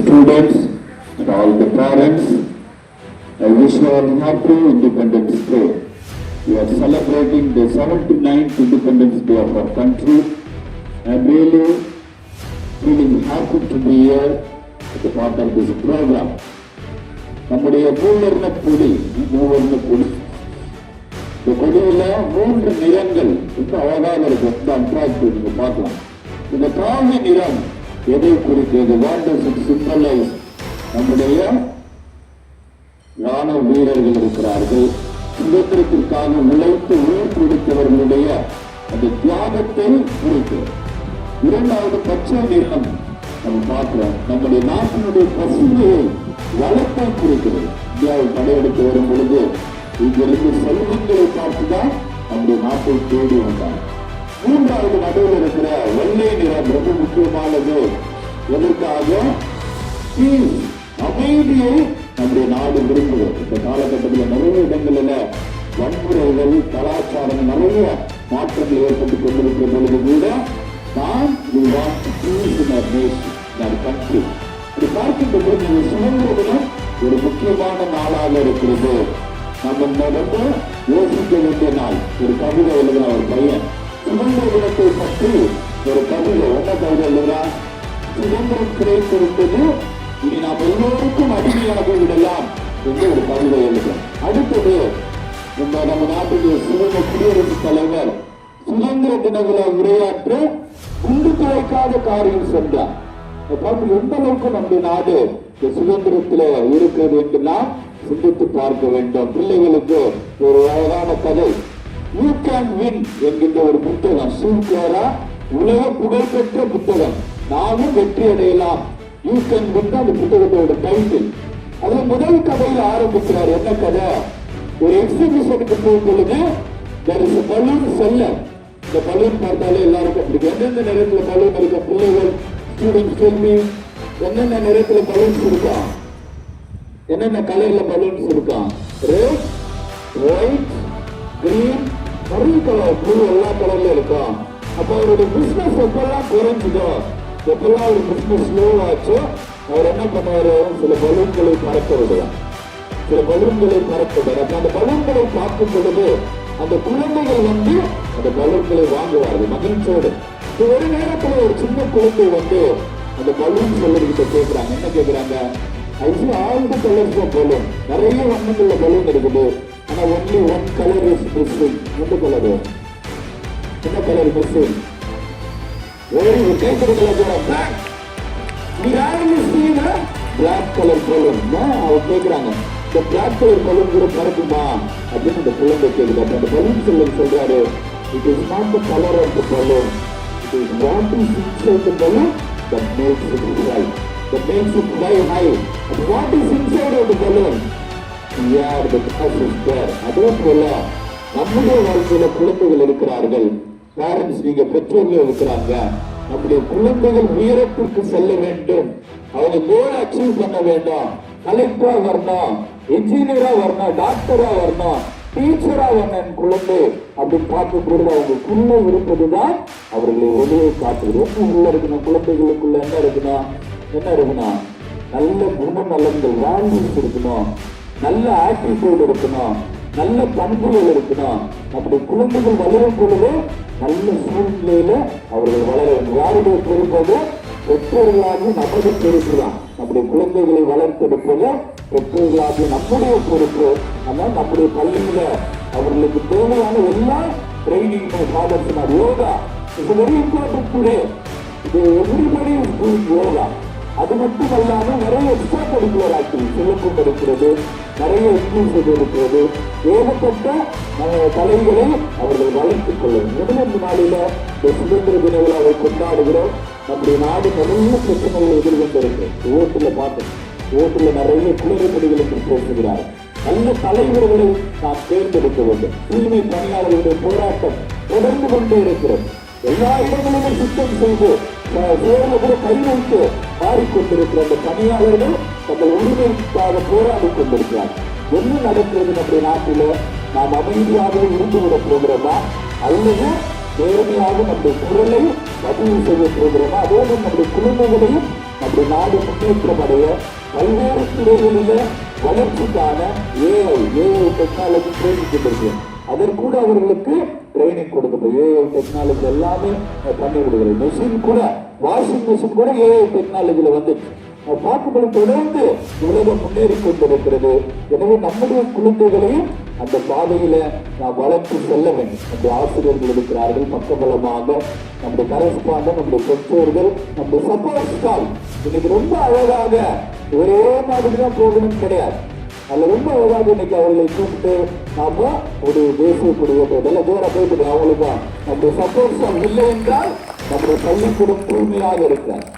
students and all the parents, I wish you all happy Independence Day. We are celebrating the 79th Independence Day of our country. I am really feeling happy to be here as a part of this program. நம்முடைய மூவர்ண கொடி இந்த கொடியில 3 நிறங்கள் ரொம்ப அழகாக இருக்கும், ரொம்ப அட்ராக்டிவ். நீங்க பார்க்கலாம். இந்த காவி நிறம் எதை குறிக்கிறது? What does it symbolise? நம்முடைய ராணுவ வீரர்கள் இருக்கிறார்கள், சுதந்திரத்திற்காக உழைத்து உயிர் கொடுத்தவர்களுடைய அந்த தியாகத்தை குறிக்கிறது. இரண்டாவது பச்சை நிறம் நம்ம பார்க்கிறோம், நம்முடைய நாட்டினுடைய பசுமையை வளத்தை குறிக்கிறது. இந்தியாவில் படையெடுத்து வரும் பொழுது இங்கிருந்து செல்வங்களை பார்த்துதான் நம்முடைய நாட்டை தேடி வந்தார். மூன்றாவது நடுவில் இருக்கிற வெள்ளை நிறம் ரொம்ப முக்கியமானது. எதற்காக? அமைதியை நம்முடைய நாடு விரும்புகிறது. இந்த காலகட்டத்தில் நிறைய இடங்களில் வன்முறைகள், கலாச்சாரம், நிறைய மாற்றங்கள் ஏற்பட்டுக் கொண்டிருக்கிற பொழுது கூட நாம் இது பார்க்கின்ற போது சுதந்திர தினம் ஒரு முக்கியமான நாளாக இருக்கிறது. நம்ம வந்து யோசிக்க வேண்டிய நாள். ஒரு கவிதை எழுதுகிற ஒரு பையன் சுதந்திர தினத்தை பற்றி ஒரு கவிதை, என்ன கவிதை எழுதுறான்? சுதந்திரம் கிடைத்திருந்தது, இனி நாம் எல்லோருக்கும் அடிமையாக விடலாம் என்று ஒரு கவிதை எழுதுறோம். அடுத்தது, நம்ம நாட்டுக்கு சுதந்திர குடியரசுத் தலைவர் சுதந்திர தின விழா உரையாற்ற குண்டு துளைக்காத காரியம் சென்றார். எந்த அளவுக்கு நம்முடைய நாடு சுதந்திரத்தில் இருக்கிறது என்று நாம் சிந்தித்து பார்க்க வேண்டும். பிள்ளைகளுக்கு ஒரு அழகான கதை, யூ கேன் வின் என்கின்ற ஒரு புத்தகம், சூப்பரா உலக புகழ்பெற்ற புத்தகம். நாமும் வெற்றி அடையலாம், யூ கேன் வின் அந்த புத்தகத்தோட டைட்டில். அதுல முதல் கதையில் ஆரம்பிக்கிறார். என்ன கதை? ஒரு எக்ஸிபிஷனுக்கு போகும் பொழுது பலூன் செல்ல, இந்த பலூன் பார்த்தாலே எல்லாருக்கும் பிடிக்கும். எந்தெந்த நேரத்தில் பலூன் இருக்க பிள்ளைகள் ஸ்டூடெண்ட்ஸ் சொல்லி என்னென்ன நிறத்துல பலூன்ஸ் இருக்கா, என்னென்ன கலர்ல பலூன்ஸ் இருக்கா? ரெட், ஒயிட், கிரீன், நிறைய கலர், ப்ளூ, எல்லா கலர்ல இருக்கும். அப்ப அவருடைய பிசினஸ் எப்பெல்லாம் குறைஞ்சதோ, எப்பெல்லாம் ஒரு பிசினஸ் ஸ்லோ ஆச்சோ, அவர் என்ன பண்ணுவாரு? சில பலூன்களை பறக்க விடுவார், சில பலூன்களை பறக்க விடுவார். அந்த பலூன்களை பார்க்கும் பொழுது அந்த குழந்தைகள் வந்து அந்த பலூன்களை வாங்குவார்கள் மகிழ்ச்சியோடு. ஒரு நேரத்துல ஒரு சின்ன குழந்தை வந்து அந்த பலூன் செல்லர்கிட்ட கேட்கிறாங்க. என்ன கேட்கிறாங்க? All the colours of balloon, நிறைய வண்ணங்கள்ல பலூன் இருக்குது, ஆனா only one colour is missing. எந்த கலர்? என்ன கலர் மிஸ்ஸிங்? ஒரு கேட்கறதுல பிளாக். நீ யாருன்னு சீன பிளாக் கலர் பலூன். அவர் கேட்கிறாங்க, இந்த பிளாக் கலர் பலூன் கூட பறக்குமா அப்படின்னு அந்த குழந்தை கேட்கிறாங்க. அந்த பலூன் செல்லர் சொல்றாரு, it is not the colour of the balloon, it is what is inside the balloon that makes it fly, that makes it fly high. And what is inside of the balloon? Yeah, the gas is there. அதே போல நம்முடைய வாழ்க்கையில குழந்தைகள் இருக்கிறார்கள். Parents, நீங்க பெற்றோர்கள் இருக்கிறாங்க. நம்முடைய குழந்தைகள் உயரத்திற்கு செல்ல வேண்டும், அவங்க கோல் அச்சீவ் பண்ண வேண்டும். கலெக்டரா வரணும், இன்ஜினியரா வரணும், டாக்டரா வரணும், டீச்சரா வரணும் குழந்தை அப்படின்னு பார்க்கும்போது அவங்களுக்குள்ள இருப்பதுதான் அவர்களை வெளியே காட்டுவது. உள்ள இருக்கணும், குழந்தைகளுக்குள்ள என்ன இருக்கணும்? என்ன இருக்கணும்? நல்ல குணநலன்கள், வேல்யூஸ் இருக்கணும், நல்ல ஆட்டிடியூட் இருக்கணும், நல்ல பண்புகள் இருக்கணும். அப்படி குழந்தைகள் வளரும் பொழுது நல்ல சூழ்நிலையில அவர்கள் வளர வேண்டும். யாருடைய பொறுப்பது? பெற்றோர்களாக நமது பொறுப்புதான். நம்முடைய குழந்தைகளை வளர்த்தெடுப்பது பெற்றோர்களாக நம்முடைய பொறுப்பு. ஆனால் நம்முடைய பள்ளியில அவர்களுக்கு தேவையான எல்லா ட்ரைனிங் சாதனம் yoga is very important today. இது எவ்ரிபடி இஸ் டூயிங் யோகா. அது மட்டும் அல்லாம நிறைய எக்ஸ்ட்ரா கரிக்குலர் ஆக்டிவிட்டி, சிலம்பம் இருக்கிறது, நிறைய இங்கிலீஷ் இருக்கிறது, ஏகப்பட்ட கலைகளை அவர்கள் வளர்த்துக் கொள்ளும். முதல் நாளில சுதந்திர தின விழாவை கொண்டாடுகிறோம். நம்முடைய நாடு நிறைய பிரச்சனைகளை எதிர்கொண்டிருக்கு. ஓட்டுல பார்த்தோம், ஓட்டுல நிறைய குளறுபடிகள் என்று பேசுகிறார். நல்ல தலைவர்களை நாம் தேர்ந்தெடுக்க வேண்டும். தூய்மை பணியாளர்களுடைய போராட்டம் தொடர்ந்து கொண்டே இருக்கிறது. எல்லா இடங்களிலும் சுத்தம் செய்து சேரில் கூட கை வைத்து மாறிக்கொண்டிருக்கிற அந்த பணியாளர்கள் தங்கள் உரிமைக்காக போராடி கொண்டிருக்கிறார். என்ன நடக்கிறது நம்முடைய நாட்டில? நாம் அமைதியாக இருந்து விட போகிறோமா, அல்லது நேர்மையாக நம்முடைய குரலை பதிவு செய்ய போகிறோமா? அதோடு நம்முடைய குடும்பங்களையும் நம்முடைய நாடு முன்னேற்றம் அடைய பல்வேறு துறைகளில வளர்ச்சிக்கான ஏஐ டெக்னாலஜி ட்ரைனிங் கொடுக்குது. அதற்கூட அவர்களுக்கு ட்ரைனிங் கொடுக்கணும். ஏஐ டெக்னாலஜி எல்லாமே பண்ணி கொடுக்குறது. மெஷின் கூட, வாஷிங் மிஷின் கூட ஏஐ டெக்னாலஜியில வந்துச்சு. பார்க்கும்போது தொடர்ந்து உலகம் முன்னேறி கொண்டிருக்கிறது. எனவே நம்முடைய குழந்தைகளையும் அந்த பாதையில நாம் வளர்த்து செல்ல வேண்டும். நம்முடைய ஆசிரியர்கள் இருக்கிறார்கள் பக்கபலமாக, நம்முடைய கரஸ்பாண்டன்ட், நம்முடைய பெற்றோர்கள், நம்முடைய சப்போர்ட் ஸ்டால் இன்னைக்கு ரொம்ப அழகாக ஒரே மாதிரி தான் போகணும்னு கிடையாது. அதுல ரொம்ப அழகாக இன்னைக்கு அவர்களை கூப்பிட்டு நாம ஒரு தேசிய கொடியை தூரம் போயிட்டு அவங்களுக்கு நம்முடைய சப்போர்ட் ஸ்டால் இல்லை என்றால் நம்முடைய பள்ளிக்கூடம் தூய்மையாக இருக்கிறார்.